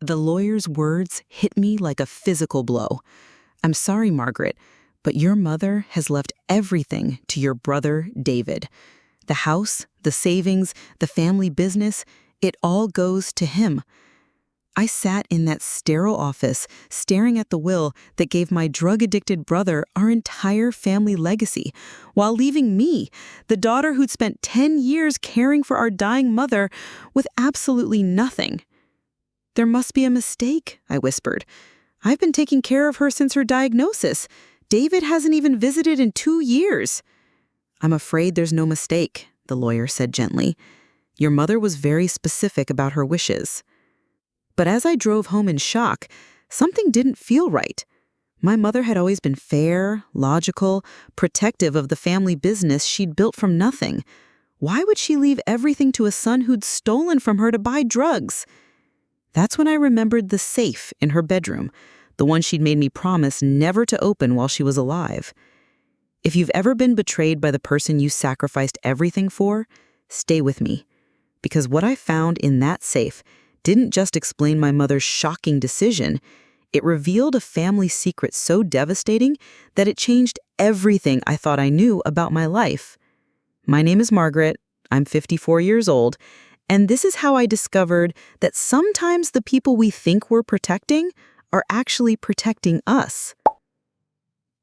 The lawyer's words hit me like a physical blow. I'm sorry, Margaret, but your mother has left everything to your brother, David. The house, the savings, the family business, it all goes to him. I sat in that sterile office, staring at the will that gave my drug-addicted brother our entire family legacy, while leaving me, the daughter who'd spent 10 years caring for our dying mother, with absolutely nothing. "There must be a mistake," I whispered. "I've been taking care of her since her diagnosis. David hasn't even visited in 2 years." "I'm afraid there's no mistake," the lawyer said gently. "Your mother was very specific about her wishes." But as I drove home in shock, something didn't feel right. My mother had always been fair, logical, protective of the family business she'd built from nothing. Why would she leave everything to a son who'd stolen from her to buy drugs? That's when I remembered the safe in her bedroom, the one she'd made me promise never to open while she was alive. If you've ever been betrayed by the person you sacrificed everything for, stay with me. Because what I found in that safe didn't just explain my mother's shocking decision, it revealed a family secret so devastating that it changed everything I thought I knew about my life. My name is Margaret, I'm 54 years old, and this is how I discovered that sometimes the people we think we're protecting are actually protecting us.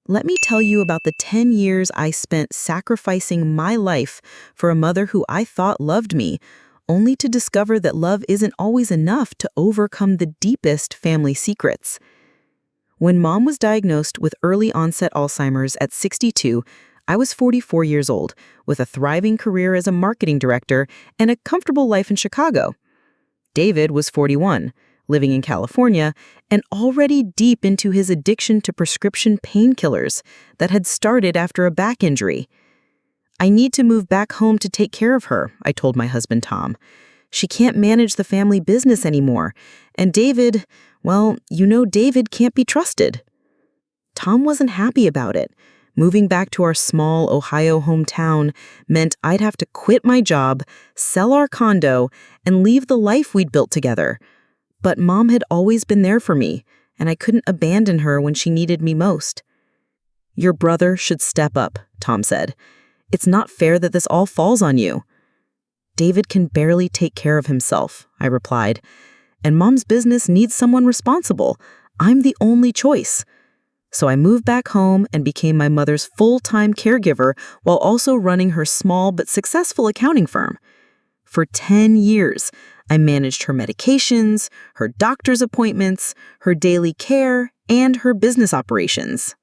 Let me tell you about the 10 years I spent sacrificing my life for a mother who I thought loved me, only to discover that love isn't always enough to overcome the deepest family secrets. When Mom was diagnosed with early-onset Alzheimer's at 62, I was 44 years old, with a thriving career as a marketing director and a comfortable life in Chicago. David was 41, living in California, and already deep into his addiction to prescription painkillers that had started after a back injury. "I need to move back home to take care of her," I told my husband Tom. "She can't manage the family business anymore. And David, well, David can't be trusted." Tom wasn't happy about it. Moving back to our small Ohio hometown meant I'd have to quit my job, sell our condo, and leave the life we'd built together. But Mom had always been there for me, and I couldn't abandon her when she needed me most. "Your brother should step up," Tom said. "It's not fair that this all falls on you." "David can barely take care of himself," I replied. "And Mom's business needs someone responsible. I'm the only choice." So I moved back home and became my mother's full-time caregiver while also running her small but successful accounting firm. For 10 years, I managed her medications, her doctor's appointments, her daily care, and her business operations.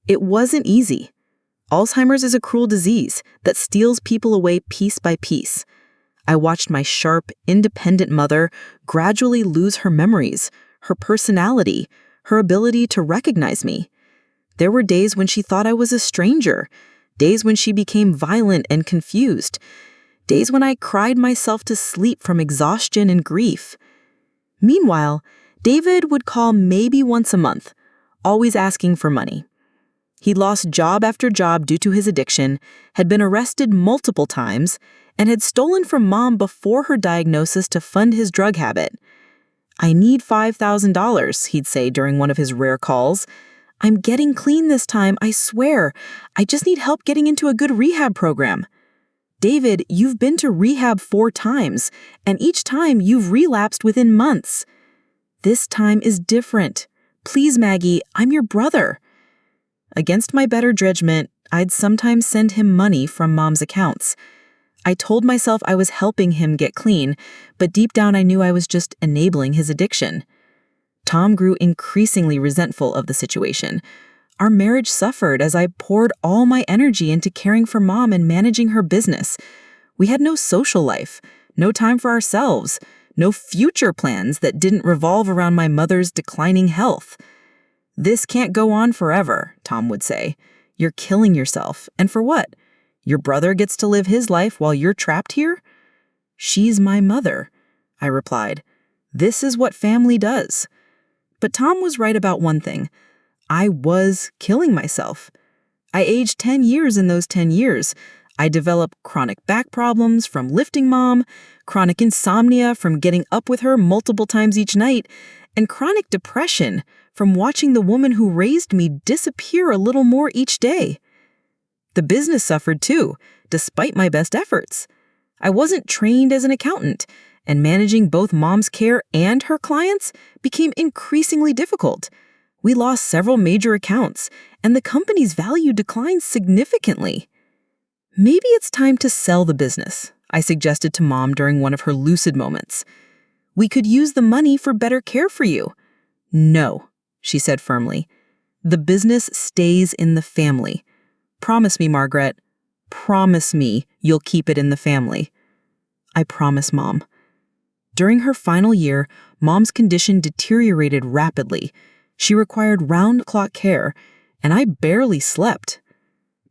It wasn't easy. Alzheimer's is a cruel disease that steals people away piece by piece. I watched my sharp, independent mother gradually lose her memories, her personality, her ability to recognize me. There were days when she thought I was a stranger, days when she became violent and confused, days when I cried myself to sleep from exhaustion and grief. Meanwhile, David would call maybe once a month, always asking for money. He'd lost job after job due to his addiction, had been arrested multiple times, and had stolen from Mom before her diagnosis to fund his drug habit. "I need $5,000, he'd say during one of his rare calls. "I'm getting clean this time, I swear. I just need help getting into a good rehab program." "David, you've been to rehab 4 times, and each time you've relapsed within months." "This time is different. Please, Maggie, I'm your brother." Against my better judgment, I'd sometimes send him money from Mom's accounts. I told myself I was helping him get clean, but deep down I knew I was just enabling his addiction. Tom grew increasingly resentful of the situation. Our marriage suffered as I poured all my energy into caring for Mom and managing her business. We had no social life, no time for ourselves, no future plans that didn't revolve around my mother's declining health. "This can't go on forever," Tom would say. "You're killing yourself. And for what? Your brother gets to live his life while you're trapped here?" "She's my mother," I replied. "This is what family does." But Tom was right about one thing. I was killing myself. I aged 10 years in those 10 years. I developed chronic back problems from lifting Mom, chronic insomnia from getting up with her multiple times each night, and chronic depression from watching the woman who raised me disappear a little more each day. The business suffered too, despite my best efforts. I wasn't trained as an accountant, and managing both Mom's care and her clients became increasingly difficult. We lost several major accounts, and the company's value declined significantly. Maybe it's time to sell the business, I suggested to Mom during one of her lucid moments. We could use the money for better care for you. No, she said firmly. The business stays in the family. Promise me, Margaret. Promise me you'll keep it in the family. I promise, Mom. During her final year, Mom's condition deteriorated rapidly. She required round-the-clock care, and I barely slept.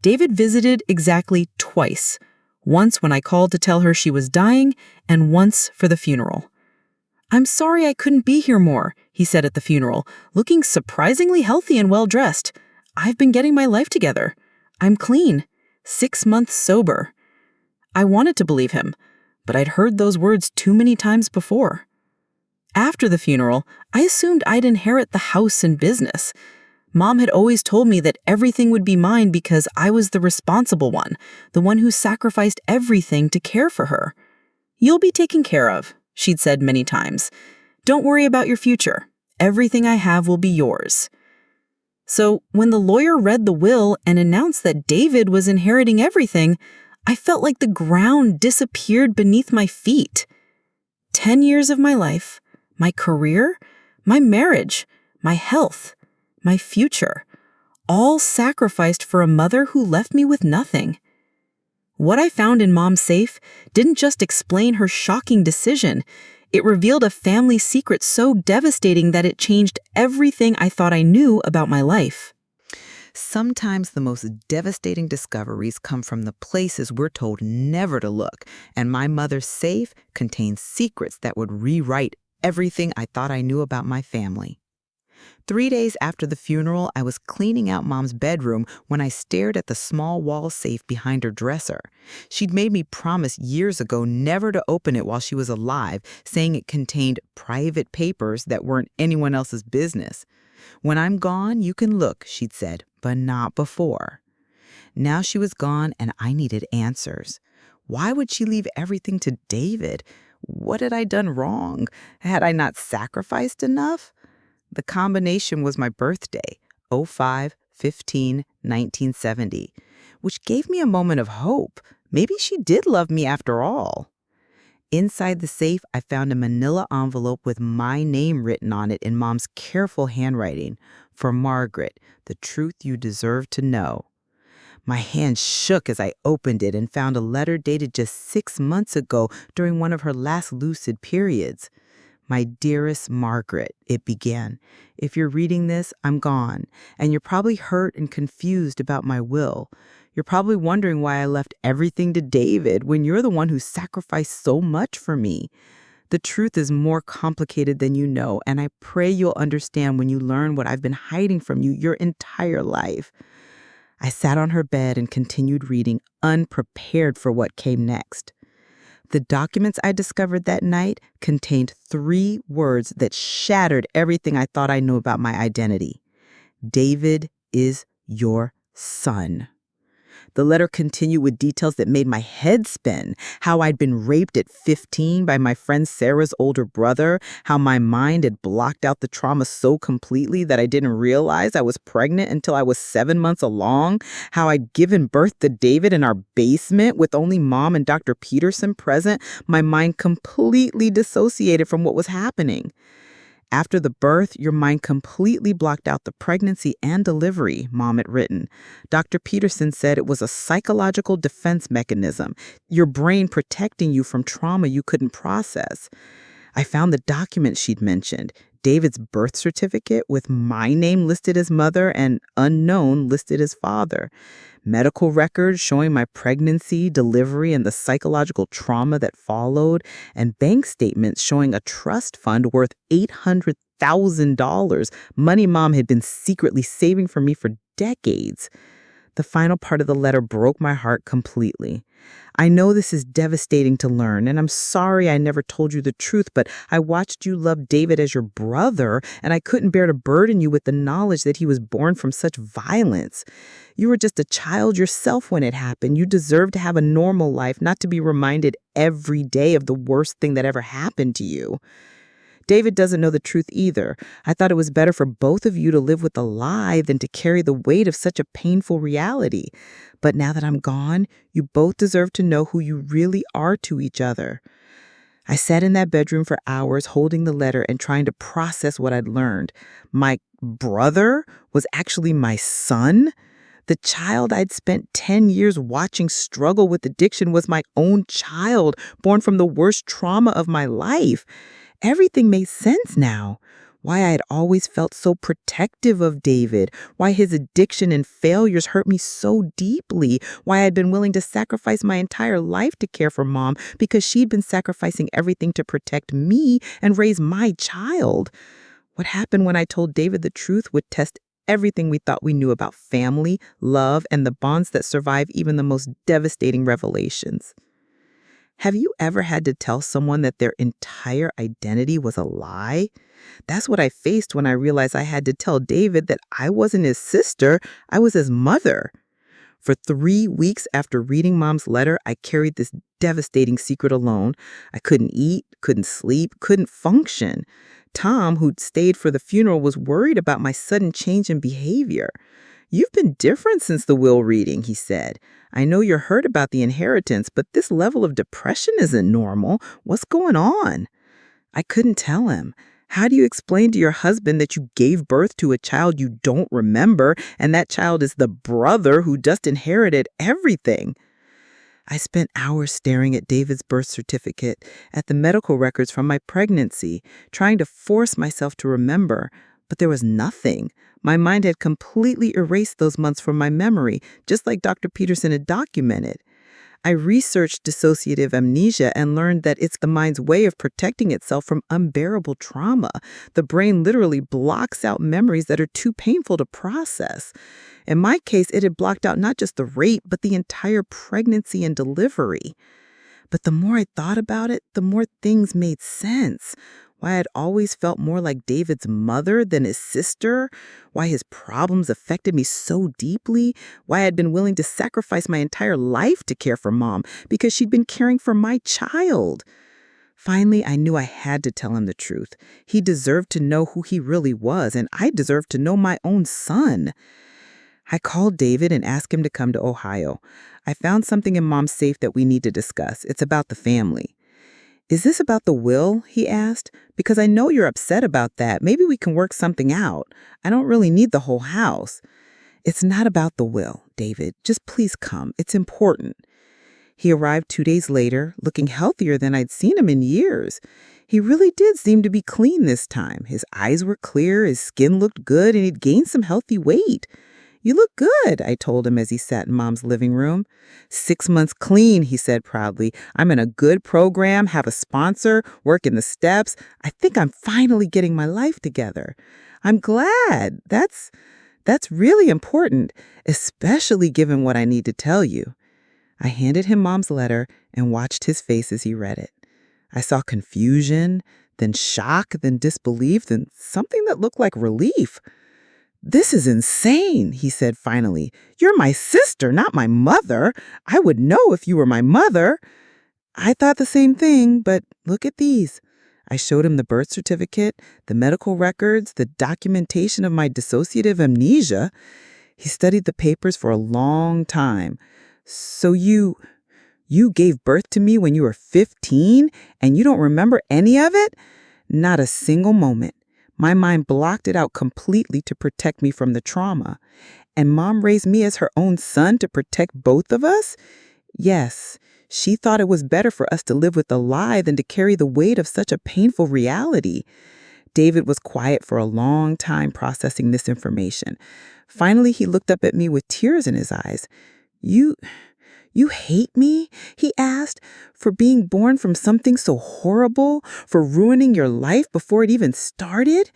David visited exactly twice, once when I called to tell her she was dying, and once for the funeral. I'm sorry I couldn't be here more, he said at the funeral, looking surprisingly healthy and well-dressed. I've been getting my life together. I'm clean, 6 months sober. I wanted to believe him, but I'd heard those words too many times before. After the funeral, I assumed I'd inherit the house and business. Mom had always told me that everything would be mine because I was the responsible one, the one who sacrificed everything to care for her. You'll be taken care of, she'd said many times. Don't worry about your future. Everything I have will be yours. So when the lawyer read the will and announced that David was inheriting everything, I felt like the ground disappeared beneath my feet. 10 years of my life, my career, my marriage, my health, my future, all sacrificed for a mother who left me with nothing. What I found in Mom's safe didn't just explain her shocking decision. It revealed a family secret so devastating that it changed everything I thought I knew about my life. Sometimes the most devastating discoveries come from the places we're told never to look, and my mother's safe contains secrets that would rewrite everything I thought I knew about my family. 3 days after the funeral, I was cleaning out Mom's bedroom when I stared at the small wall safe behind her dresser. She'd made me promise years ago never to open it while she was alive, saying it contained private papers that weren't anyone else's business. When I'm gone, you can look, she'd said, but not before. Now she was gone and I needed answers. Why would she leave everything to David? What had I done wrong? Had I not sacrificed enough? The combination was my birthday, 05/15/1970, which gave me a moment of hope. Maybe she did love me after all. Inside the safe, I found a manila envelope with my name written on it in Mom's careful handwriting. For Margaret, the truth you deserve to know. My hand shook as I opened it and found a letter dated just 6 months ago during one of her last lucid periods. My dearest Margaret, it began. If you're reading this, I'm gone, and you're probably hurt and confused about my will. You're probably wondering why I left everything to David when you're the one who sacrificed so much for me. The truth is more complicated than you know, and I pray you'll understand when you learn what I've been hiding from you your entire life. I sat on her bed and continued reading, unprepared for what came next. The documents I discovered that night contained 3 words that shattered everything I thought I knew about my identity. David is your son. The letter continued with details that made my head spin. How I'd been raped at 15 by my friend Sarah's older brother. How my mind had blocked out the trauma so completely that I didn't realize I was pregnant until I was 7 months along. How I'd given birth to David in our basement with only Mom and Dr. Peterson present. My mind completely dissociated from what was happening. After the birth, your mind completely blocked out the pregnancy and delivery, Mom had written. Dr. Peterson said it was a psychological defense mechanism, your brain protecting you from trauma you couldn't process. I found the document she'd mentioned, David's birth certificate with my name listed as mother and unknown listed as father. Medical records showing my pregnancy, delivery, and the psychological trauma that followed, and bank statements showing a trust fund worth $800,000, money Mom had been secretly saving for me for decades. The final part of the letter broke my heart completely. I know this is devastating to learn, and I'm sorry I never told you the truth, but I watched you love David as your brother, and I couldn't bear to burden you with the knowledge that he was born from such violence. You were just a child yourself when it happened. You deserve to have a normal life, not to be reminded every day of the worst thing that ever happened to you. David doesn't know the truth either. I thought it was better for both of you to live with a lie than to carry the weight of such a painful reality. But now that I'm gone, you both deserve to know who you really are to each other. I sat in that bedroom for hours holding the letter and trying to process what I'd learned. My brother was actually my son. The child I'd spent 10 years watching struggle with addiction was my own child, born from the worst trauma of my life. Everything made sense now. Why I had always felt so protective of David, why his addiction and failures hurt me so deeply, why I'd been willing to sacrifice my entire life to care for Mom because she'd been sacrificing everything to protect me and raise my child. What happened when I told David the truth would test everything we thought we knew about family, love, and the bonds that survive even the most devastating revelations. Have you ever had to tell someone that their entire identity was a lie? That's what I faced when I realized I had to tell David that I wasn't his sister, I was his mother. For 3 weeks after reading Mom's letter, I carried this devastating secret alone. I couldn't eat, couldn't sleep, couldn't function. Tom, who'd stayed for the funeral, was worried about my sudden change in behavior. "You've been different since the will reading," he said. "I know you're hurt about the inheritance, but this level of depression isn't normal. What's going on?" I couldn't tell him. How do you explain to your husband that you gave birth to a child you don't remember, and that child is the brother who just inherited everything? I spent hours staring at David's birth certificate, at the medical records from my pregnancy, trying to force myself to remember. But there was nothing. My mind had completely erased those months from my memory, just like Dr. Peterson had documented. I researched dissociative amnesia and learned that it's the mind's way of protecting itself from unbearable trauma. The brain literally blocks out memories that are too painful to process. In my case, it had blocked out not just the rape, but the entire pregnancy and delivery. But the more I thought about it, the more things made sense. Why I'd always felt more like David's mother than his sister, why his problems affected me so deeply, why I'd been willing to sacrifice my entire life to care for Mom because she'd been caring for my child. Finally, I knew I had to tell him the truth. He deserved to know who he really was, and I deserved to know my own son. I called David and asked him to come to Ohio. I found something in Mom's safe that we need to discuss. It's about the family. "Is this about the will?" he asked. "Because I know you're upset about that. Maybe we can work something out. I don't really need the whole house." "It's not about the will, David. Just please come. It's important." He arrived 2 days later, looking healthier than I'd seen him in years. He really did seem to be clean this time. His eyes were clear, his skin looked good, and he'd gained some healthy weight. "You look good," I told him as he sat in Mom's living room. "6 months clean," he said proudly. "I'm in a good program, have a sponsor, work in the steps. I think I'm finally getting my life together." "I'm glad. That's really important, especially given what I need to tell you." I handed him Mom's letter and watched his face as he read it. I saw confusion, then shock, then disbelief, then something that looked like relief. "This is insane," he said finally. "You're my sister, not my mother. I would know if you were my mother." I thought the same thing, but look at these. I showed him the birth certificate, the medical records, the documentation of my dissociative amnesia. He studied the papers for a long time. "So you gave birth to me when you were 15 and you don't remember any of it?" "Not a single moment. My mind blocked it out completely to protect me from the trauma. And Mom raised me as her own son to protect both of us?" "Yes. She thought it was better for us to live with a lie than to carry the weight of such a painful reality." David was quiet for a long time processing this information. Finally, he looked up at me with tears in his eyes. You hate me?" he asked, "for being born from something so horrible, for ruining your life before it even started?"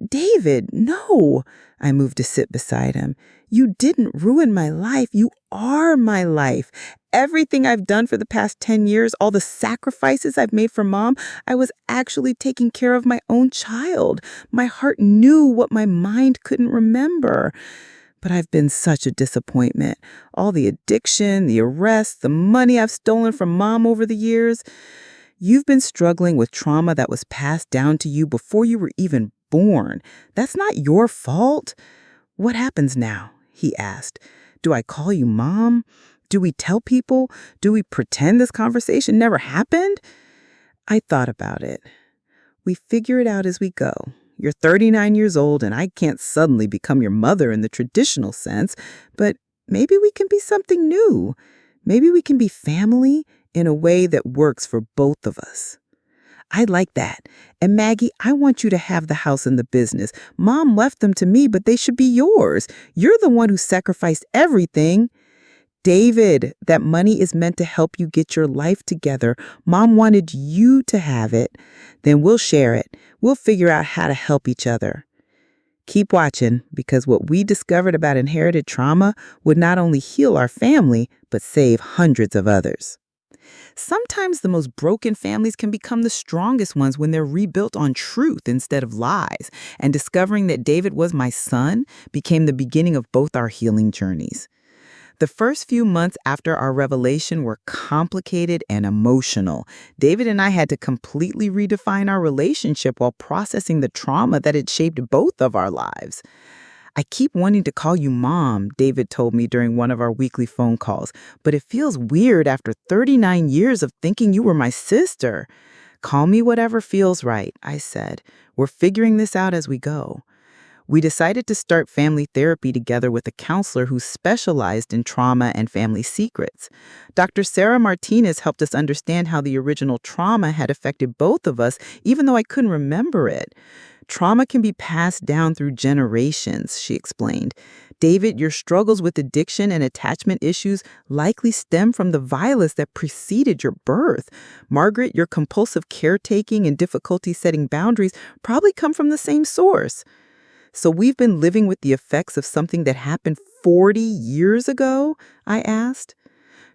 "David, no." I moved to sit beside him. You didn't ruin my life. You are my life. Everything I've done for the past 10 years, all the sacrifices I've made for Mom, I was actually taking care of my own child. My heart knew what my mind couldn't remember. But I've been such a disappointment. All the addiction, the arrests, the money I've stolen from Mom over the years. You've been struggling with trauma that was passed down to you before you were even born. That's not your fault. What happens now? He asked. Do I call you Mom? Do we tell people? Do we pretend this conversation never happened? I thought about it. We figure it out as we go. You're 39 years old, and I can't suddenly become your mother in the traditional sense, but maybe we can be something new. Maybe we can be family in a way that works for both of us. I like that. And Maggie, I want you to have the house and the business. Mom left them to me, but they should be yours. You're the one who sacrificed everything. David, that money is meant to help you get your life together. Mom wanted you to have it. Then we'll share it. We'll figure out how to help each other. Keep watching, because what we discovered about inherited trauma would not only heal our family, but save hundreds of others. Sometimes the most broken families can become the strongest ones when they're rebuilt on truth instead of lies. And discovering that David was my son became the beginning of both our healing journeys. The first few months after our revelation were complicated and emotional. David and I had to completely redefine our relationship while processing the trauma that had shaped both of our lives. I keep wanting to call you Mom, David told me during one of our weekly phone calls, but it feels weird after 39 years of thinking you were my sister. Call me whatever feels right, I said. We're figuring this out as we go. We decided to start family therapy together with a counselor who specialized in trauma and family secrets. Dr. Sarah Martinez helped us understand how the original trauma had affected both of us, even though I couldn't remember it. Trauma can be passed down through generations, she explained. David, your struggles with addiction and attachment issues likely stem from the violence that preceded your birth. Margaret, your compulsive caretaking and difficulty setting boundaries probably come from the same source. So we've been living with the effects of something that happened 40 years ago? I asked.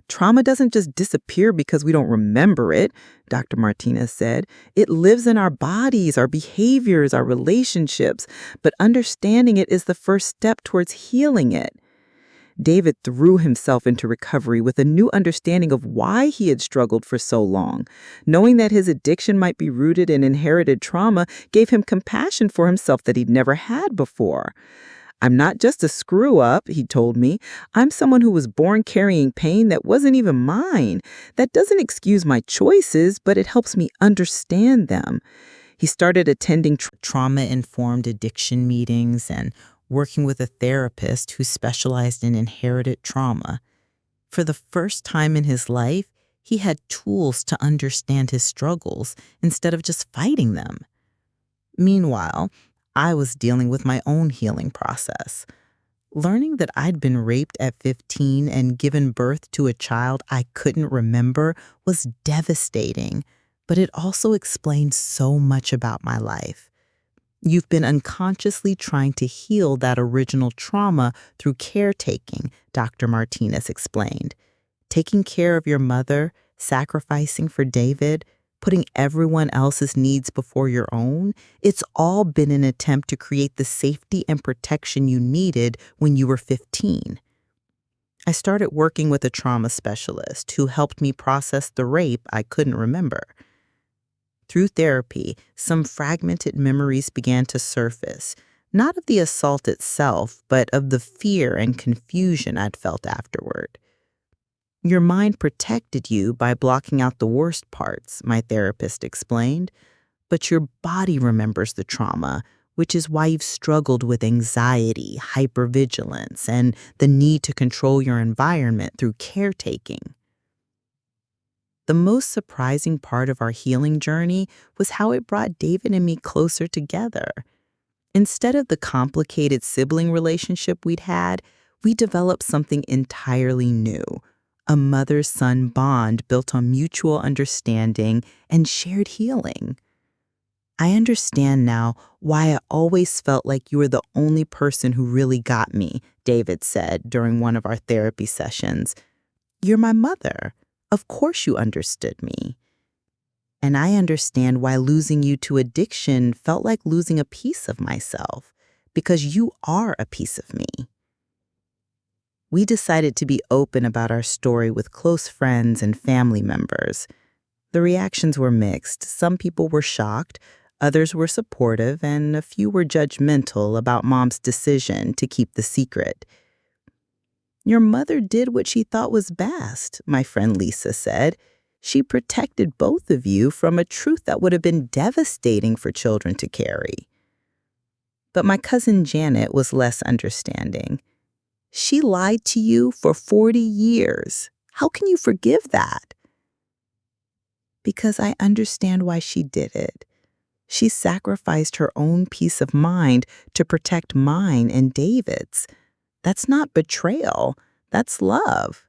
Trauma doesn't just disappear because we don't remember it, Dr. Martinez said. It lives in our bodies, our behaviors, our relationships, but understanding it is the first step towards healing it. David threw himself into recovery with a new understanding of why he had struggled for so long. Knowing that his addiction might be rooted in inherited trauma gave him compassion for himself that he'd never had before. I'm not just a screw-up, he told me. I'm someone who was born carrying pain that wasn't even mine. That doesn't excuse my choices, but it helps me understand them. He started attending trauma-informed addiction meetings and working with a therapist who specialized in inherited trauma. For the first time in his life, he had tools to understand his struggles instead of just fighting them. Meanwhile, I was dealing with my own healing process. Learning that I'd been raped at 15 and given birth to a child I couldn't remember was devastating, but it also explained so much about my life. You've been unconsciously trying to heal that original trauma through caretaking, Dr. Martinez explained. Taking care of your mother, sacrificing for David, putting everyone else's needs before your own, it's all been an attempt to create the safety and protection you needed when you were 15. I started working with a trauma specialist who helped me process the rape I couldn't remember. Through therapy, some fragmented memories began to surface, not of the assault itself, but of the fear and confusion I'd felt afterward. Your mind protected you by blocking out the worst parts, my therapist explained, but your body remembers the trauma, which is why you've struggled with anxiety, hypervigilance, and the need to control your environment through caretaking. The most surprising part of our healing journey was how it brought David and me closer together. Instead of the complicated sibling relationship we'd had, we developed something entirely new, a mother-son bond built on mutual understanding and shared healing. I understand now why I always felt like you were the only person who really got me, David said during one of our therapy sessions. You're my mother. Of course you understood me. And I understand why losing you to addiction felt like losing a piece of myself, because you are a piece of me. We decided to be open about our story with close friends and family members. The reactions were mixed. Some people were shocked, others were supportive, and a few were judgmental about Mom's decision to keep the secret. Your mother did what she thought was best, my friend Lisa said. She protected both of you from a truth that would have been devastating for children to carry. But my cousin Janet was less understanding. She lied to you for 40 years. How can you forgive that? Because I understand why she did it. She sacrificed her own peace of mind to protect mine and David's. That's not betrayal. That's love.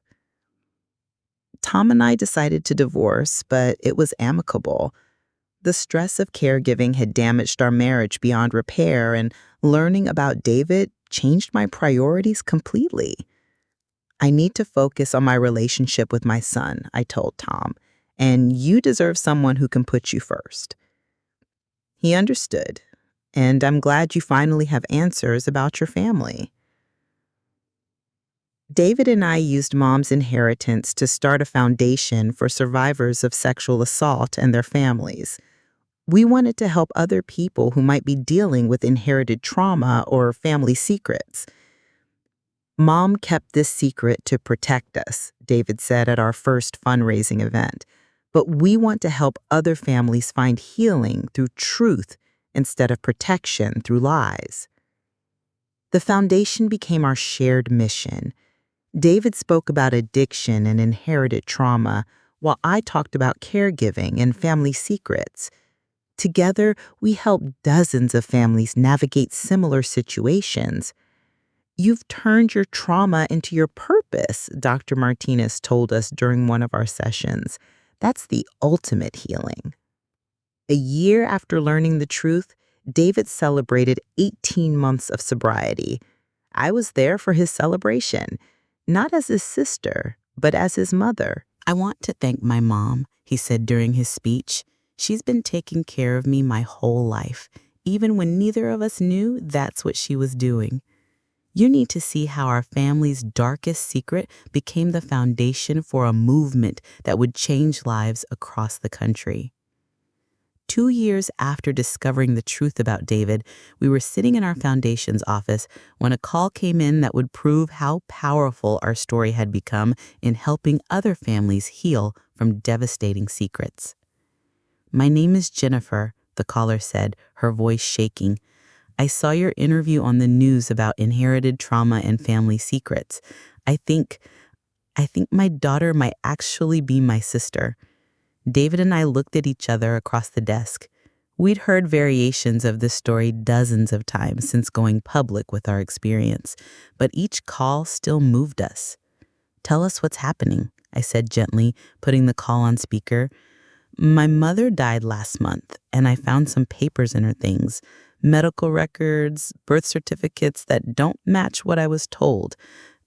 Tom and I decided to divorce, but it was amicable. The stress of caregiving had damaged our marriage beyond repair, and learning about David changed my priorities completely. I need to focus on my relationship with my son, I told Tom, and you deserve someone who can put you first. He understood, and I'm glad you finally have answers about your family. David and I used Mom's inheritance to start a foundation for survivors of sexual assault and their families. We wanted to help other people who might be dealing with inherited trauma or family secrets. Mom kept this secret to protect us, David said at our first fundraising event. But we want to help other families find healing through truth instead of protection through lies. The foundation became our shared mission. David spoke about addiction and inherited trauma, while I talked about caregiving and family secrets. Together, we help dozens of families navigate similar situations. You've turned your trauma into your purpose, Dr. Martinez told us during one of our sessions. That's the ultimate healing. A year after learning the truth, David celebrated 18 months of sobriety. I was there for his celebration, not as his sister, but as his mother. I want to thank my mom, he said during his speech. She's been taking care of me my whole life, even when neither of us knew that's what she was doing. You need to see how our family's darkest secret became the foundation for a movement that would change lives across the country. 2 years after discovering the truth about David, we were sitting in our foundation's office when a call came in that would prove how powerful our story had become in helping other families heal from devastating secrets. "My name is Jennifer," the caller said, her voice shaking. "I saw your interview on the news about inherited trauma and family secrets. I think my daughter might actually be my sister." David and I looked at each other across the desk. We'd heard variations of this story dozens of times since going public with our experience, but each call still moved us. "Tell us what's happening," I said gently, putting the call on speaker. "My mother died last month, and I found some papers in her things, medical records, birth certificates that don't match what I was told.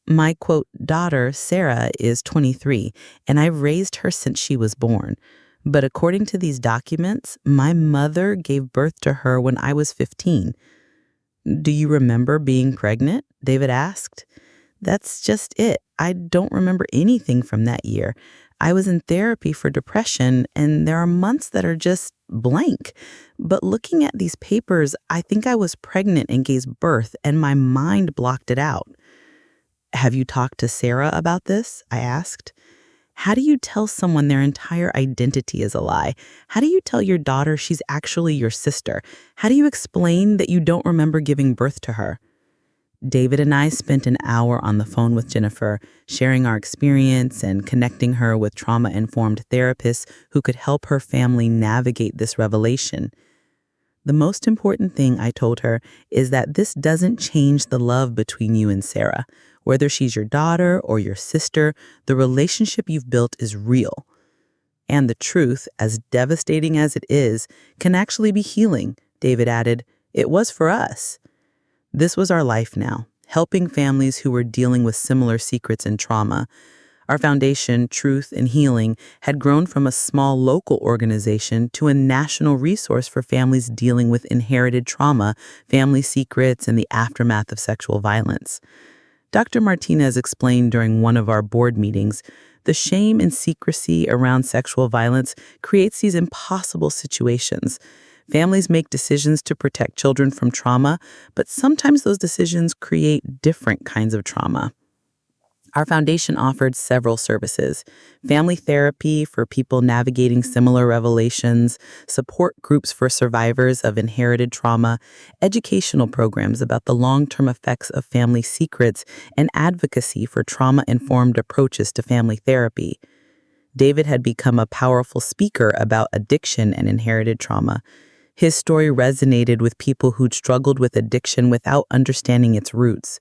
My, quote, daughter, Sarah, is 23, and I've raised her since she was born. But according to these documents, my mother gave birth to her when I was 15. "Do you remember being pregnant?" David asked. "That's just it. I don't remember anything from that year. I was in therapy for depression, and there are months that are just blank. But looking at these papers, I think I was pregnant and gave birth, and my mind blocked it out." "Have you talked to Sarah about this?" I asked. How do you tell someone their entire identity is a lie? How do you tell your daughter she's actually your sister? How do you explain that you don't remember giving birth to her? David and I spent an hour on the phone with Jennifer, sharing our experience and connecting her with trauma-informed therapists who could help her family navigate this revelation. The most important thing, I told her, is that this doesn't change the love between you and Sarah. Whether she's your daughter or your sister, the relationship you've built is real. And the truth, as devastating as it is, can actually be healing, David added. It was for us. This was our life now, helping families who were dealing with similar secrets and trauma. Our foundation, Truth and Healing, had grown from a small local organization to a national resource for families dealing with inherited trauma, family secrets, and the aftermath of sexual violence. Dr. Martinez explained during one of our board meetings, the shame and secrecy around sexual violence creates these impossible situations. Families make decisions to protect children from trauma, but sometimes those decisions create different kinds of trauma. Our foundation offered several services: family therapy for people navigating similar revelations, support groups for survivors of inherited trauma, educational programs about the long-term effects of family secrets, and advocacy for trauma-informed approaches to family therapy. David had become a powerful speaker about addiction and inherited trauma. His story resonated with people who'd struggled with addiction without understanding its roots.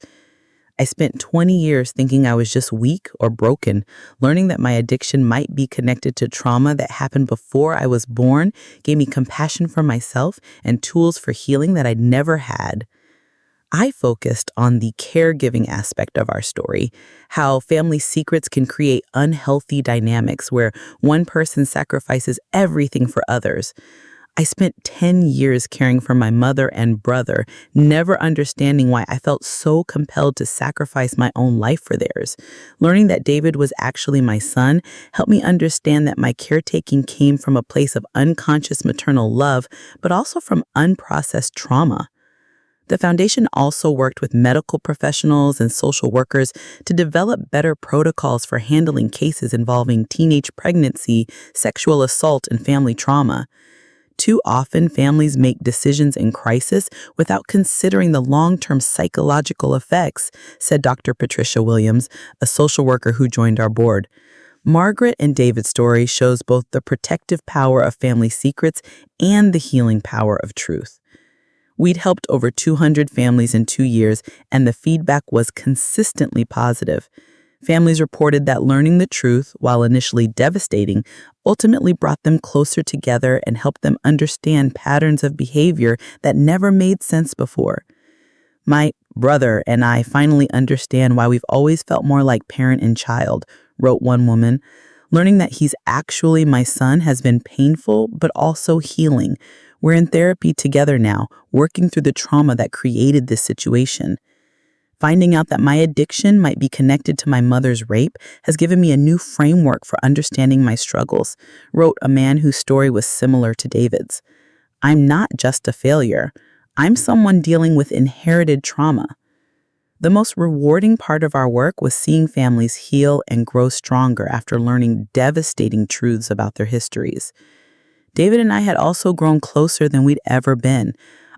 I spent 20 years thinking I was just weak or broken. Learning that my addiction might be connected to trauma that happened before I was born gave me compassion for myself and tools for healing that I'd never had. I focused on the caregiving aspect of our story, how family secrets can create unhealthy dynamics where one person sacrifices everything for others. I spent 10 years caring for my mother and brother, never understanding why I felt so compelled to sacrifice my own life for theirs. Learning that David was actually my son helped me understand that my caretaking came from a place of unconscious maternal love, but also from unprocessed trauma. The foundation also worked with medical professionals and social workers to develop better protocols for handling cases involving teenage pregnancy, sexual assault, and family trauma. Too often, families make decisions in crisis without considering the long-term psychological effects, said Dr. Patricia Williams, a social worker who joined our board. Margaret and David's story shows both the protective power of family secrets and the healing power of truth. We'd helped over 200 families in 2 years, and the feedback was consistently positive. Families reported that learning the truth, while initially devastating, ultimately brought them closer together and helped them understand patterns of behavior that never made sense before. My brother and I finally understand why we've always felt more like parent and child, wrote one woman. Learning that he's actually my son has been painful, but also healing. We're in therapy together now, working through the trauma that created this situation. Finding out that my addiction might be connected to my mother's rape has given me a new framework for understanding my struggles, wrote a man whose story was similar to David's. I'm not just a failure. I'm someone dealing with inherited trauma. The most rewarding part of our work was seeing families heal and grow stronger after learning devastating truths about their histories. David and I had also grown closer than we'd ever been.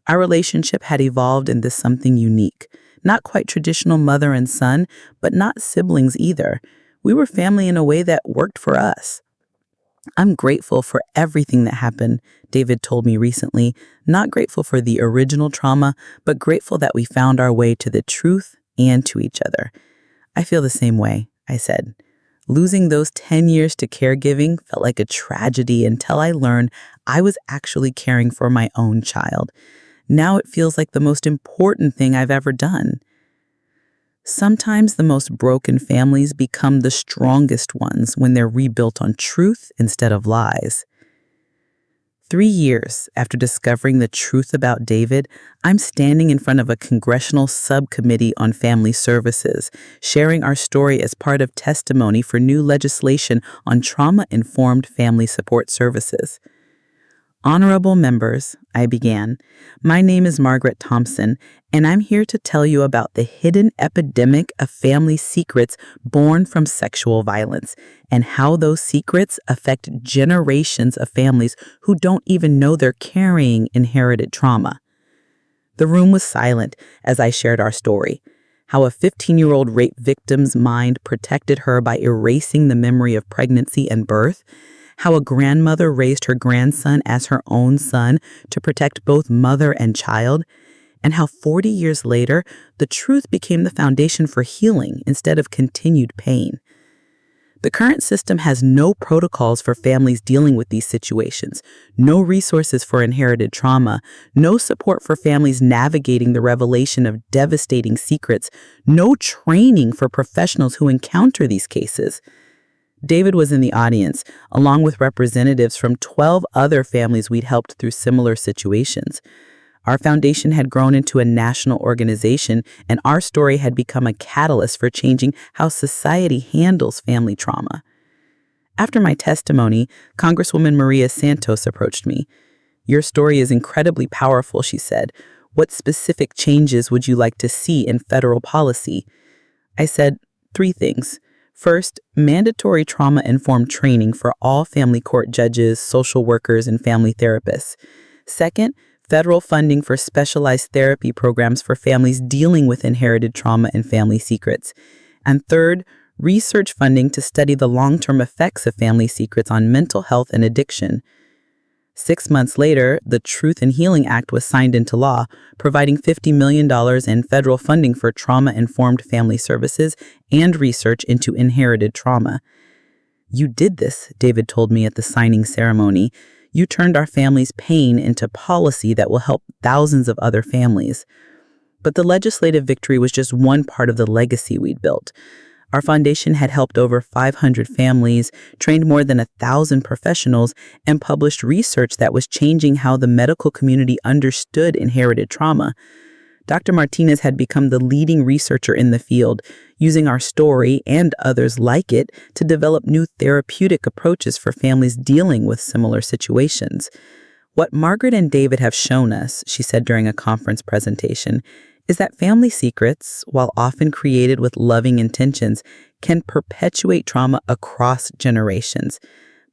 Our relationship had evolved into something unique. Not quite traditional mother and son, but not siblings either. We were family in a way that worked for us. I'm grateful for everything that happened, David told me recently. Not grateful for the original trauma, but grateful that we found our way to the truth and to each other. I feel the same way, I said. Losing those 10 years to caregiving felt like a tragedy until I learned I was actually caring for my own child. Now it feels like the most important thing I've ever done. Sometimes the most broken families become the strongest ones when they're rebuilt on truth instead of lies. 3 years after discovering the truth about David, I'm standing in front of a congressional subcommittee on family services, sharing our story as part of testimony for new legislation on trauma-informed family support services. Honorable members, I began, my name is Margaret Thompson, and I'm here to tell you about the hidden epidemic of family secrets born from sexual violence and how those secrets affect generations of families who don't even know they're carrying inherited trauma. The room was silent as I shared our story, how a 15-year-old rape victim's mind protected her by erasing the memory of pregnancy and birth, how a grandmother raised her grandson as her own son to protect both mother and child, and how 40 years later, the truth became the foundation for healing instead of continued pain. The current system has no protocols for families dealing with these situations, no resources for inherited trauma, no support for families navigating the revelation of devastating secrets, no training for professionals who encounter these cases. David was in the audience, along with representatives from 12 other families we'd helped through similar situations. Our foundation had grown into a national organization, and our story had become a catalyst for changing how society handles family trauma. After my testimony, Congresswoman Maria Santos approached me. "Your story is incredibly powerful," she said. "What specific changes would you like to see in federal policy?" I said, 3 things. First, mandatory trauma-informed training for all family court judges, social workers, and family therapists. Second, federal funding for specialized therapy programs for families dealing with inherited trauma and family secrets. And third, research funding to study the long-term effects of family secrets on mental health and addiction. 6 months later, the Truth in Healing Act was signed into law, providing $50 million in federal funding for trauma-informed family services and research into inherited trauma. "You did this," David told me at the signing ceremony. "You turned our family's pain into policy that will help thousands of other families." But the legislative victory was just one part of the legacy we'd built. Our foundation had helped over 500 families, trained more than 1,000 professionals, and published research that was changing how the medical community understood inherited trauma. Dr. Martinez had become the leading researcher in the field, using our story and others like it to develop new therapeutic approaches for families dealing with similar situations. "What Margaret and David have shown us," she said during a conference presentation, "is that family secrets, while often created with loving intentions, can perpetuate trauma across generations.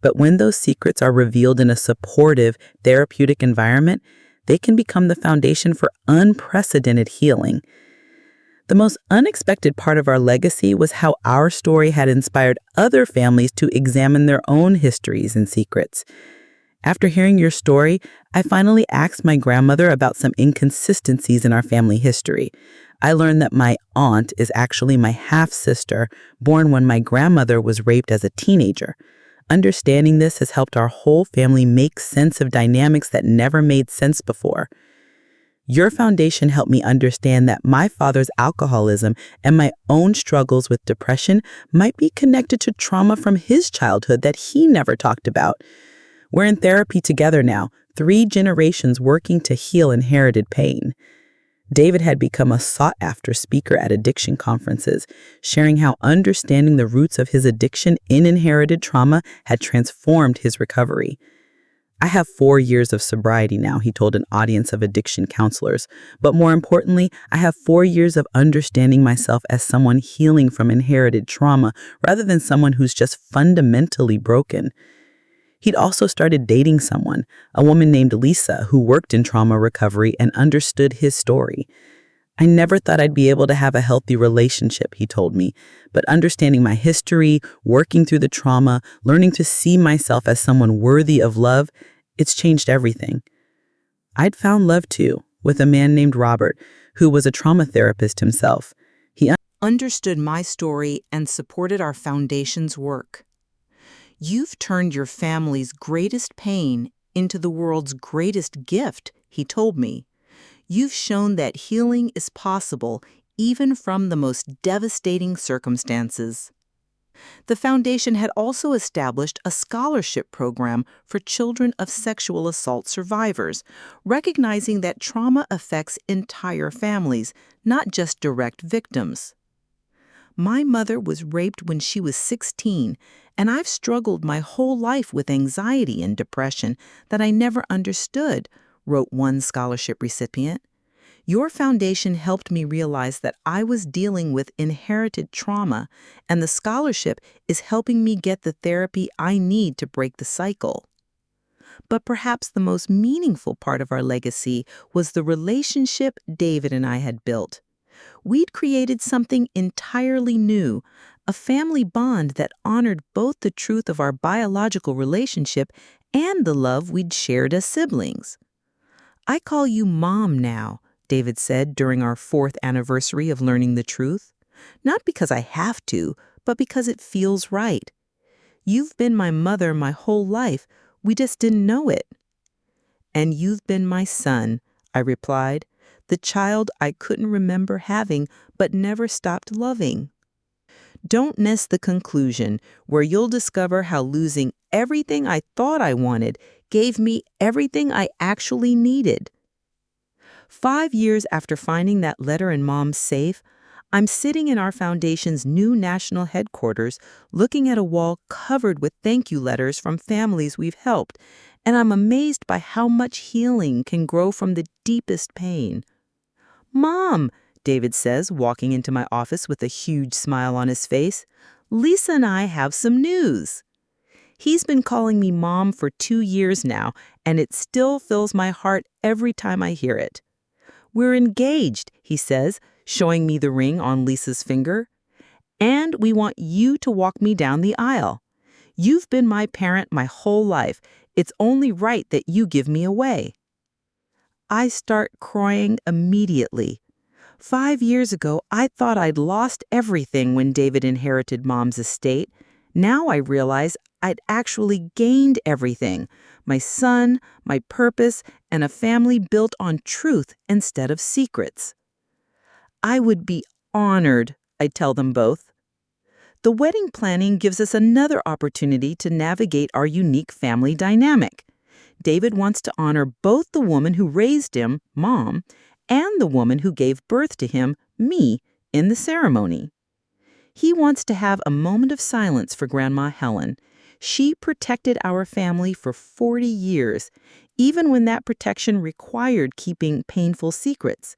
But when those secrets are revealed in a supportive, therapeutic environment, they can become the foundation for unprecedented healing." The most unexpected part of our legacy was how our story had inspired other families to examine their own histories and secrets. After hearing your story, I finally asked my grandmother about some inconsistencies in our family history. I learned that my aunt is actually my half-sister, born when my grandmother was raped as a teenager. Understanding this has helped our whole family make sense of dynamics that never made sense before. Your foundation helped me understand that my father's alcoholism and my own struggles with depression might be connected to trauma from his childhood that he never talked about. We're in therapy together now, 3 generations working to heal inherited pain. David had become a sought-after speaker at addiction conferences, sharing how understanding the roots of his addiction in inherited trauma had transformed his recovery. "I have 4 years of sobriety now," he told an audience of addiction counselors. "But more importantly, I have 4 years of understanding myself as someone healing from inherited trauma rather than someone who's just fundamentally broken." He'd also started dating someone, a woman named Lisa, who worked in trauma recovery and understood his story. "I never thought I'd be able to have a healthy relationship," he told me, "but understanding my history, working through the trauma, learning to see myself as someone worthy of love, it's changed everything." I'd found love too, with a man named Robert, who was a trauma therapist himself. He Understood my story and supported our foundation's work. "You've turned your family's greatest pain into the world's greatest gift," he told me. "You've shown that healing is possible even from the most devastating circumstances." The foundation had also established a scholarship program for children of sexual assault survivors, recognizing that trauma affects entire families, not just direct victims. "My mother was raped when she was 16, and I've struggled my whole life with anxiety and depression that I never understood," wrote one scholarship recipient. "Your foundation helped me realize that I was dealing with inherited trauma, and the scholarship is helping me get the therapy I need to break the cycle." But perhaps the most meaningful part of our legacy was the relationship David and I had built. We'd created something entirely new, a family bond that honored both the truth of our biological relationship and the love we'd shared as siblings. "I call you Mom now," David said during our 4th anniversary of learning the truth. "Not because I have to, but because it feels right. You've been my mother my whole life. We just didn't know it. And you've been my son, I replied, the child I couldn't remember having but never stopped loving. Don't miss the conclusion, where you'll discover how losing everything I thought I wanted gave me everything I actually needed. 5 years after finding that letter in Mom's safe, I'm sitting in our foundation's new national headquarters looking at a wall covered with thank you letters from families we've helped, and I'm amazed by how much healing can grow from the deepest pain. "Mom," David says, walking into my office with a huge smile on his face, "Lisa and I have some news." He's been calling me Mom for 2 years now, and it still fills my heart every time I hear it. "We're engaged," he says, showing me the ring on Lisa's finger. "And we want you to walk me down the aisle. You've been my parent my whole life. It's only right that you give me away." I start crying immediately. 5 years ago, I thought I'd lost everything when David inherited Mom's estate. Now I realize I'd actually gained everything: my son, my purpose, and a family built on truth instead of secrets. "I would be honored," I tell them both. The wedding planning gives us another opportunity to navigate our unique family dynamic. David wants to honor both the woman who raised him, Mom, and the woman who gave birth to him, me, in the ceremony. He wants to have a moment of silence for Grandma Helen. She protected our family for 40 years, even when that protection required keeping painful secrets.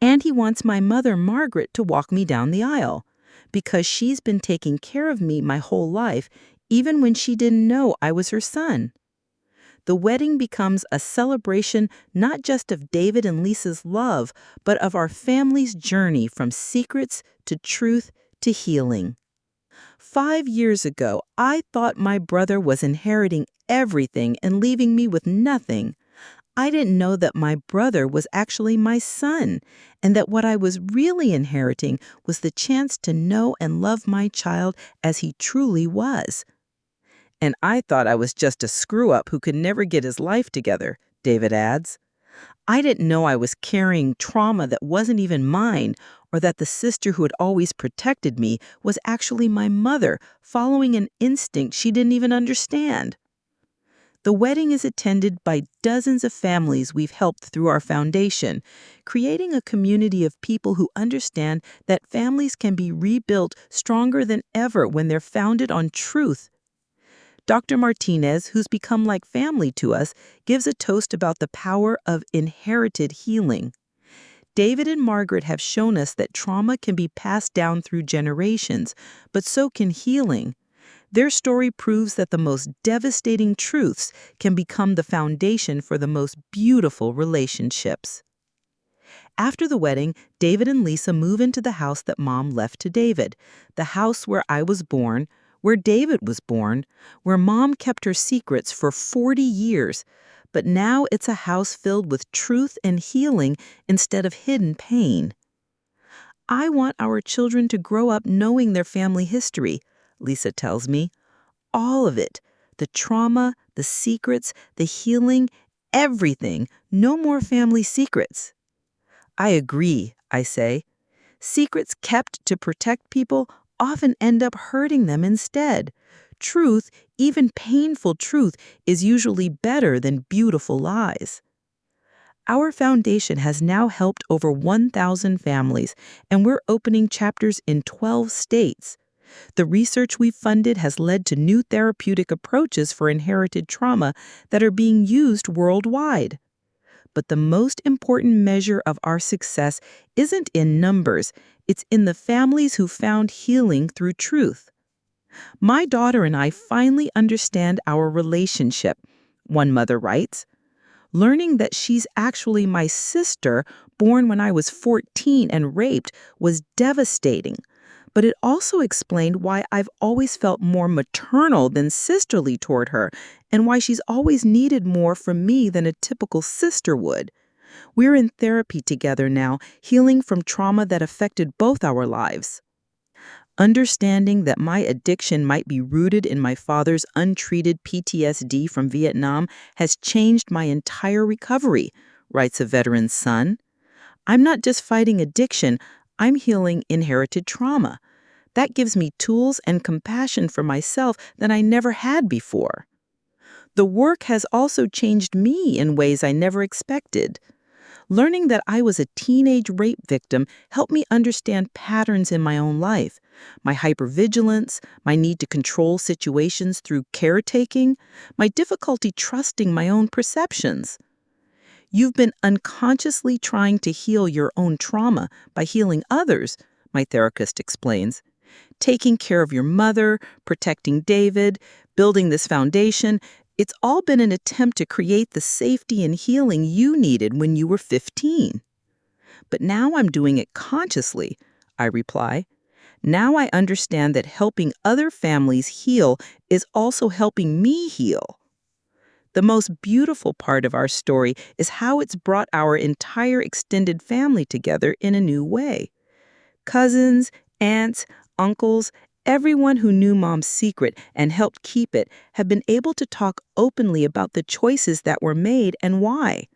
And he wants my mother, Margaret, to walk me down the aisle, because she's been taking care of me my whole life, even when she didn't know I was her son. The wedding becomes a celebration not just of David and Lisa's love, but of our family's journey from secrets to truth to healing. 5 years ago, I thought my brother was inheriting everything and leaving me with nothing. I didn't know that my brother was actually my son, and that what I was really inheriting was the chance to know and love my child as he truly was. "And I thought I was just a screw-up who could never get his life together," David adds. "I didn't know I was carrying trauma that wasn't even mine, or that the sister who had always protected me was actually my mother, following an instinct she didn't even understand." The wedding is attended by dozens of families we've helped through our foundation, creating a community of people who understand that families can be rebuilt stronger than ever when they're founded on truth. Dr. Martinez, who's become like family to us, gives a toast about the power of inherited healing. David and Margaret have shown us that trauma can be passed down through generations, but so can healing. Their story proves that the most devastating truths can become the foundation for the most beautiful relationships. After the wedding, David and Lisa move into the house that Mom left to David, the house where I was born, where David was born, where Mom kept her secrets for 40 years. But now it's a house filled with truth and healing instead of hidden pain. "I want our children to grow up knowing their family history," Lisa tells me. "All of it. The trauma, the secrets, the healing, everything. No more family secrets." "I agree," I say. "Secrets kept to protect people often end up hurting them instead. Truth, even painful truth, is usually better than beautiful lies." Our foundation has now helped over 1,000 families, and we're opening chapters in 12 states. The research we've funded has led to new therapeutic approaches for inherited trauma that are being used worldwide. But the most important measure of our success isn't in numbers, it's in the families who found healing through truth. "My daughter and I finally understand our relationship," one mother writes. "Learning that she's actually my sister, born when I was 14 and raped, was devastating. But it also explained why I've always felt more maternal than sisterly toward her, and why she's always needed more from me than a typical sister would. We're in therapy together now, healing from trauma that affected both our lives." Understanding that my addiction might be rooted in my father's untreated PTSD from Vietnam has changed my entire recovery, writes a veteran's son. I'm not just fighting addiction, I'm healing inherited trauma. That gives me tools and compassion for myself that I never had before. The work has also changed me in ways I never expected. Learning that I was a teenage rape victim helped me understand patterns in my own life. My hypervigilance, my need to control situations through caretaking, my difficulty trusting my own perceptions. You've been unconsciously trying to heal your own trauma by healing others, my therapist explains. Taking care of your mother, protecting David, building this foundation, it's all been an attempt to create the safety and healing you needed when you were 15. But now I'm doing it consciously, I reply. Now I understand that helping other families heal is also helping me heal. The most beautiful part of our story is how it's brought our entire extended family together in a new way. Cousins, aunts, uncles, everyone who knew Mom's secret and helped keep it have been able to talk openly about the choices that were made and why.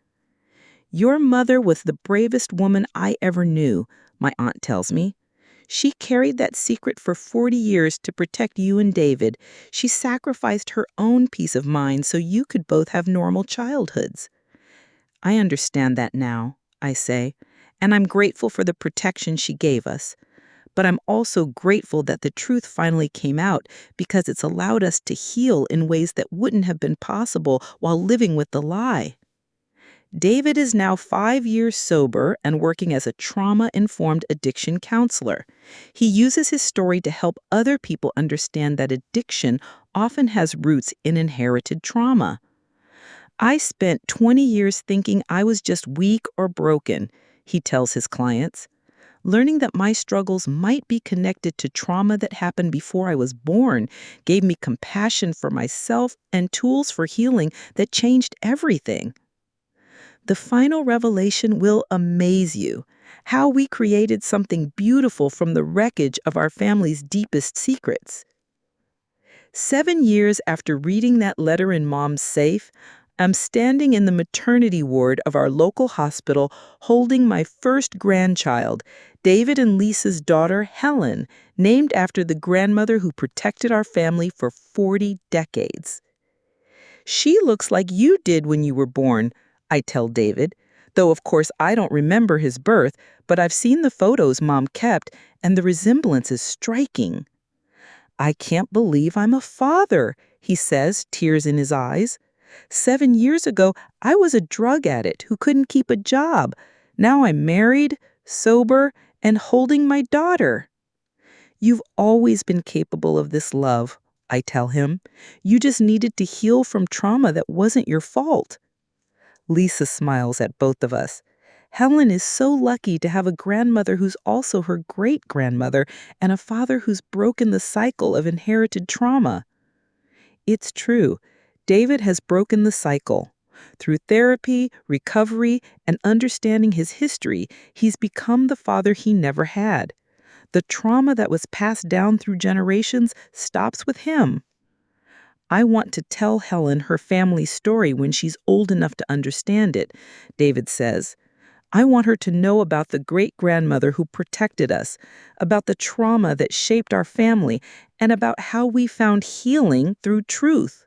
Your mother was the bravest woman I ever knew, my aunt tells me. She carried that secret for 40 years to protect you and David. She sacrificed her own peace of mind so you could both have normal childhoods. I understand that now, I say, and I'm grateful for the protection she gave us. But I'm also grateful that the truth finally came out because it's allowed us to heal in ways that wouldn't have been possible while living with the lie. David is now 5 years sober and working as a trauma-informed addiction counselor. He uses his story to help other people understand that addiction often has roots in inherited trauma. I spent 20 years thinking I was just weak or broken, he tells his clients. Learning that my struggles might be connected to trauma that happened before I was born gave me compassion for myself and tools for healing that changed everything. The final revelation will amaze you. How we created something beautiful from the wreckage of our family's deepest secrets. 7 years after reading that letter in Mom's safe, I'm standing in the maternity ward of our local hospital holding my first grandchild, David and Lisa's daughter, Helen, named after the grandmother who protected our family for 40 decades. She looks like you did when you were born, I tell David, though of course I don't remember his birth, but I've seen the photos Mom kept, and the resemblance is striking. I can't believe I'm a father, he says, tears in his eyes. 7 years ago, I was a drug addict who couldn't keep a job. Now I'm married, sober, and holding my daughter. You've always been capable of this love, I tell him. You just needed to heal from trauma that wasn't your fault. Lisa smiles at both of us. Helen is so lucky to have a grandmother who's also her great-grandmother and a father who's broken the cycle of inherited trauma. It's true. David has broken the cycle. Through therapy, recovery, and understanding his history, he's become the father he never had. The trauma that was passed down through generations stops with him. I want to tell Helen her family's story when she's old enough to understand it, David says. I want her to know about the great-grandmother who protected us, about the trauma that shaped our family, and about how we found healing through truth.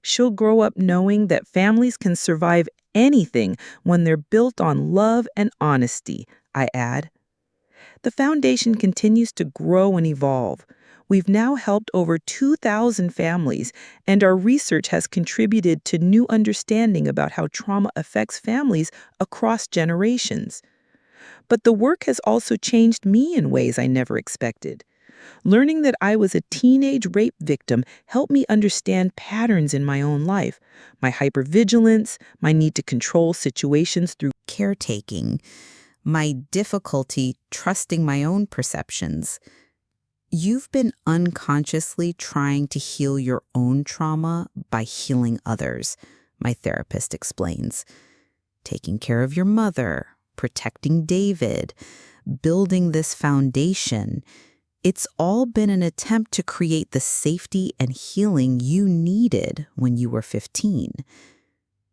She'll grow up knowing that families can survive anything when they're built on love and honesty, I add. The foundation continues to grow and evolve. We've now helped over 2,000 families, and our research has contributed to new understanding about how trauma affects families across generations. But the work has also changed me in ways I never expected. Learning that I was a teenage rape victim helped me understand patterns in my own life, my hypervigilance, my need to control situations through Caretaking, my difficulty trusting my own perceptions. You've been unconsciously trying to heal your own trauma by healing others, my therapist explains. Taking care of your mother, protecting David, building this foundation. It's all been an attempt to create the safety and healing you needed when you were 15.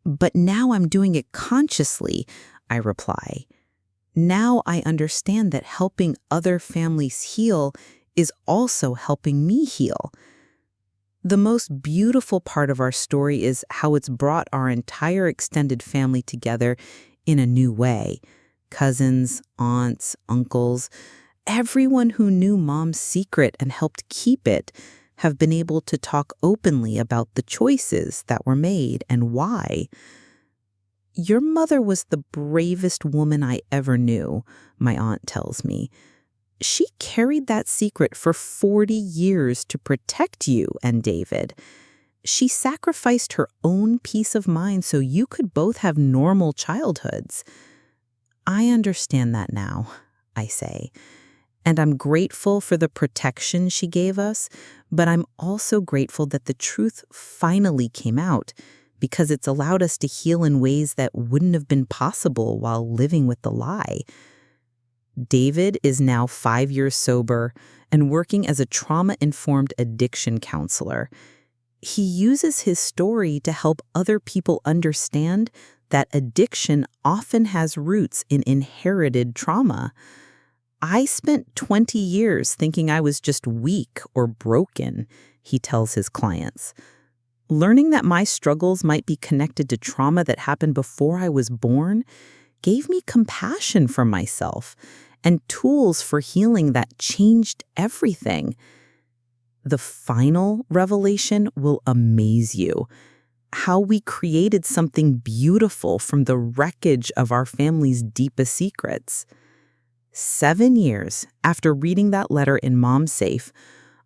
But now I'm doing it consciously, I reply. Now I understand that helping other families heal is also helping me heal. The most beautiful part of our story is how it's brought our entire extended family together in a new way. Cousins, aunts, uncles, everyone who knew Mom's secret and helped keep it have been able to talk openly about the choices that were made and why. Your mother was the bravest woman I ever knew, my aunt tells me. She carried that secret for 40 years to protect you and David. She sacrificed her own peace of mind so you could both have normal childhoods. I understand that now, I say. And I'm grateful for the protection she gave us, but I'm also grateful that the truth finally came out because it's allowed us to heal in ways that wouldn't have been possible while living with the lie. David is now 5 years sober and working as a trauma-informed addiction counselor. He uses his story to help other people understand that addiction often has roots in inherited trauma. I spent 20 years thinking I was just weak or broken, he tells his clients. Learning that my struggles might be connected to trauma that happened before I was born gave me compassion for myself and tools for healing that changed everything. The final revelation will amaze you. How we created something beautiful from the wreckage of our family's deepest secrets. 7 years after reading that letter in Mom's safe,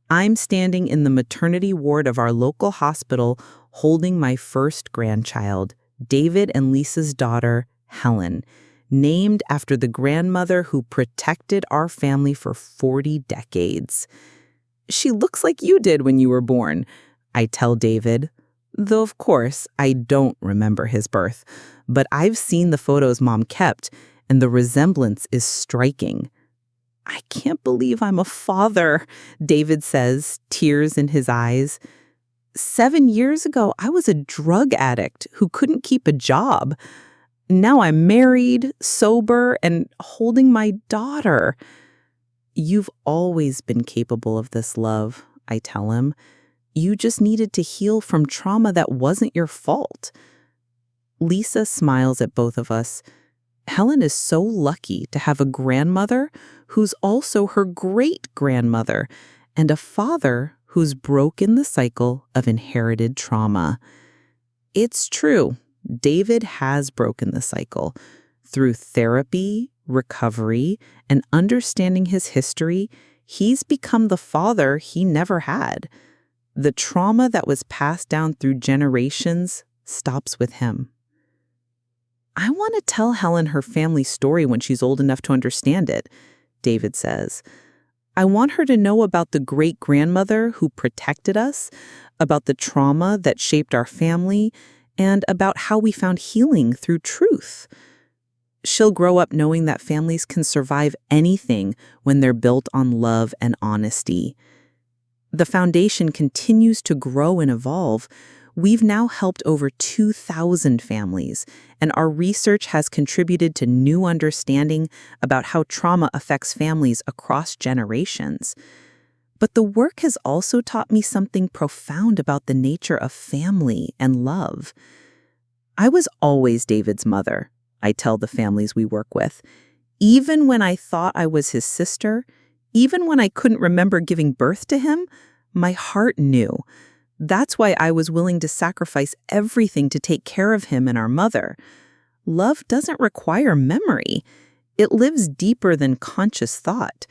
I'm standing in the maternity ward of our local hospital holding my first grandchild, David and Lisa's daughter, Helen, named after the grandmother who protected our family for 40 decades. She looks like you did when you were born, I tell David, though of course I don't remember his birth, but I've seen the photos Mom kept, and the resemblance is striking. I can't believe I'm a father, David says, tears in his eyes. 7 years ago, I was a drug addict who couldn't keep a job. Now I'm married, sober, and holding my daughter. You've always been capable of this love, I tell him. You just needed to heal from trauma that wasn't your fault. Lisa smiles at both of us. Helen is so lucky to have a grandmother who's also her great-grandmother and a father who's broken the cycle of inherited trauma. It's true, David has broken the cycle. Through therapy, recovery, and understanding his history, he's become the father he never had. The trauma that was passed down through generations stops with him. I want to tell Helen her family story when she's old enough to understand it, David says. I want her to know about the great-grandmother who protected us, about the trauma that shaped our family, and about how we found healing through truth. She'll grow up knowing that families can survive anything when they're built on love and honesty. The foundation continues to grow and evolve. We've now helped over 2,000 families, and our research has contributed to new understanding about how trauma affects families across generations. But the work has also taught me something profound about the nature of family and love. I was always David's mother, I tell the families we work with. Even when I thought I was his sister, even when I couldn't remember giving birth to him, my heart knew. That's why I was willing to sacrifice everything to take care of him and our mother. Love doesn't require memory. It lives deeper than conscious thought.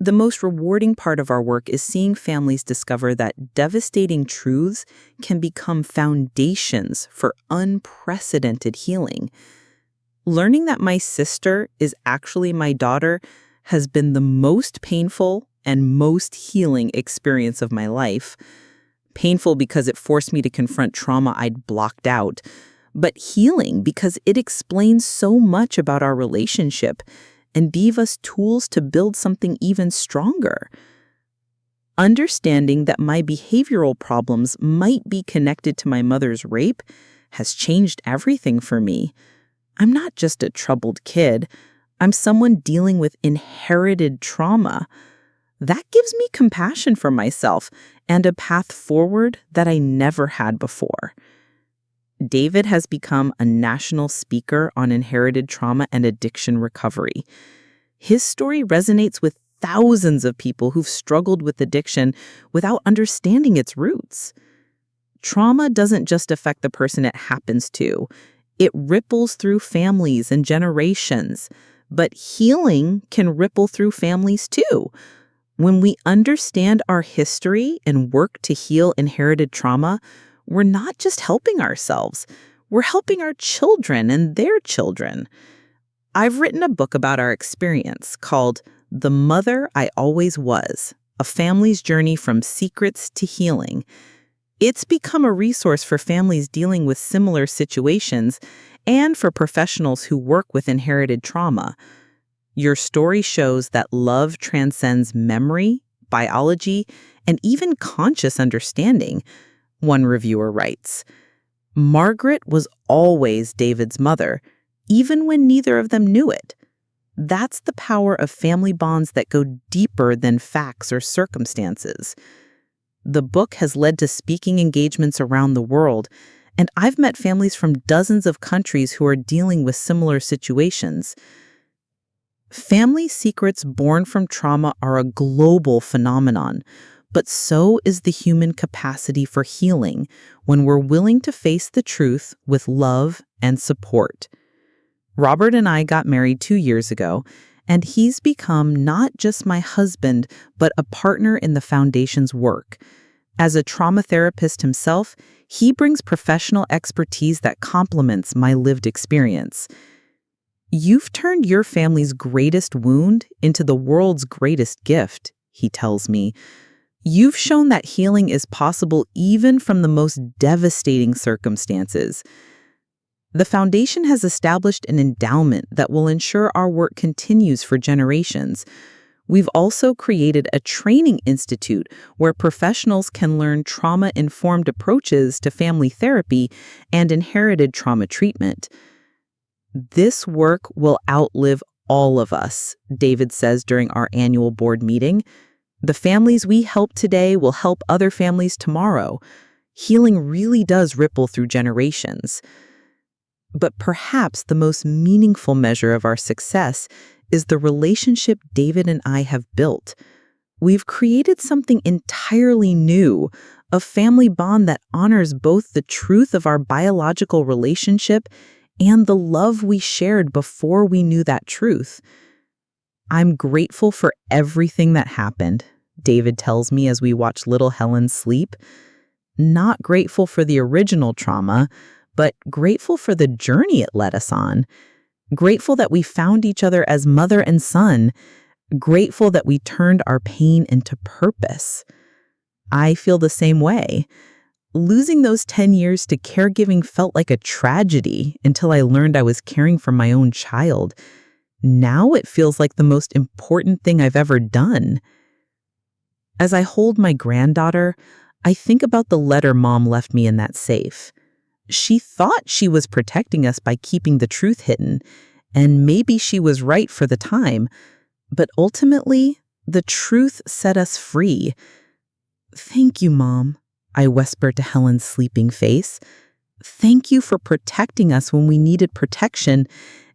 The most rewarding part of our work is seeing families discover that devastating truths can become foundations for unprecedented healing. Learning that my sister is actually my daughter has been the most painful and most healing experience of my life. Painful because it forced me to confront trauma I'd blocked out, but healing because it explains so much about our relationship and gave us tools to build something even stronger. Understanding that my behavioral problems might be connected to my mother's rape has changed everything for me. I'm not just a troubled kid. I'm someone dealing with inherited trauma. That gives me compassion for myself and a path forward that I never had before. David has become a national speaker on inherited trauma and addiction recovery. His story resonates with thousands of people who've struggled with addiction without understanding its roots. Trauma doesn't just affect the person it happens to. It ripples through families and generations. But healing can ripple through families too. When we understand our history and work to heal inherited trauma, we're not just helping ourselves, we're helping our children and their children. I've written a book about our experience called The Mother I Always Was, A Family's Journey from Secrets to Healing. It's become a resource for families dealing with similar situations and for professionals who work with inherited trauma. Your story shows that love transcends memory, biology, and even conscious understanding, one reviewer writes. Margaret was always David's mother, even when neither of them knew it. That's the power of family bonds that go deeper than facts or circumstances. The book has led to speaking engagements around the world, and I've met families from dozens of countries who are dealing with similar situations. Family secrets born from trauma are a global phenomenon, but so is the human capacity for healing when we're willing to face the truth with love and support. Robert and I got married 2 years ago, and he's become not just my husband, but a partner in the foundation's work. As a trauma therapist himself, he brings professional expertise that complements my lived experience. You've turned your family's greatest wound into the world's greatest gift, he tells me. You've shown that healing is possible even from the most devastating circumstances. The foundation has established an endowment that will ensure our work continues for generations. We've also created a training institute where professionals can learn trauma-informed approaches to family therapy and inherited trauma treatment. This work will outlive all of us, David says during our annual board meeting. The families we help today will help other families tomorrow. Healing really does ripple through generations. But perhaps the most meaningful measure of our success is the relationship David and I have built. We've created something entirely new, a family bond that honors both the truth of our biological relationship and the love we shared before we knew that truth. I'm grateful for everything that happened, David tells me as we watch little Helen sleep. Not grateful for the original trauma, but grateful for the journey it led us on. Grateful that we found each other as mother and son. Grateful that we turned our pain into purpose. I feel the same way. Losing those 10 years to caregiving felt like a tragedy until I learned I was caring for my own child. Now it feels like the most important thing I've ever done. As I hold my granddaughter, I think about the letter Mom left me in that safe. She thought she was protecting us by keeping the truth hidden, and maybe she was right for the time, but ultimately, the truth set us free. Thank you, Mom, I whispered to Helen's sleeping face. Thank you for protecting us when we needed protection,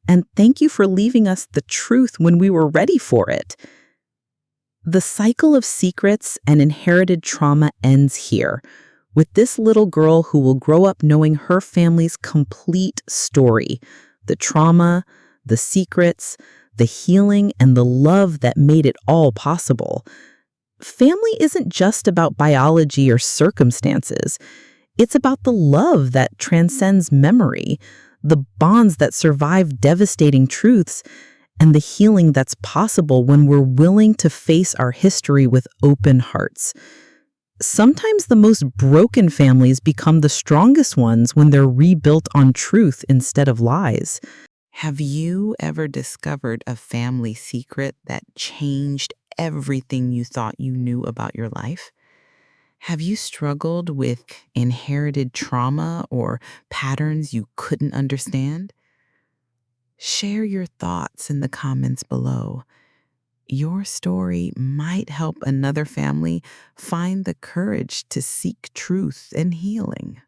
and thank you for leaving us the truth when we were ready for it. The cycle of secrets and inherited trauma ends here, with this little girl who will grow up knowing her family's complete story, the trauma, the secrets, the healing, and the love that made it all possible. Family isn't just about biology or circumstances. It's about the love that transcends memory, the bonds that survive devastating truths, and the healing that's possible when we're willing to face our history with open hearts. Sometimes the most broken families become the strongest ones when they're rebuilt on truth instead of lies. Have you ever discovered a family secret that changed everything you thought you knew about your life? Have you struggled with inherited trauma or patterns you couldn't understand? Share your thoughts in the comments below. Your story might help another family find the courage to seek truth and healing.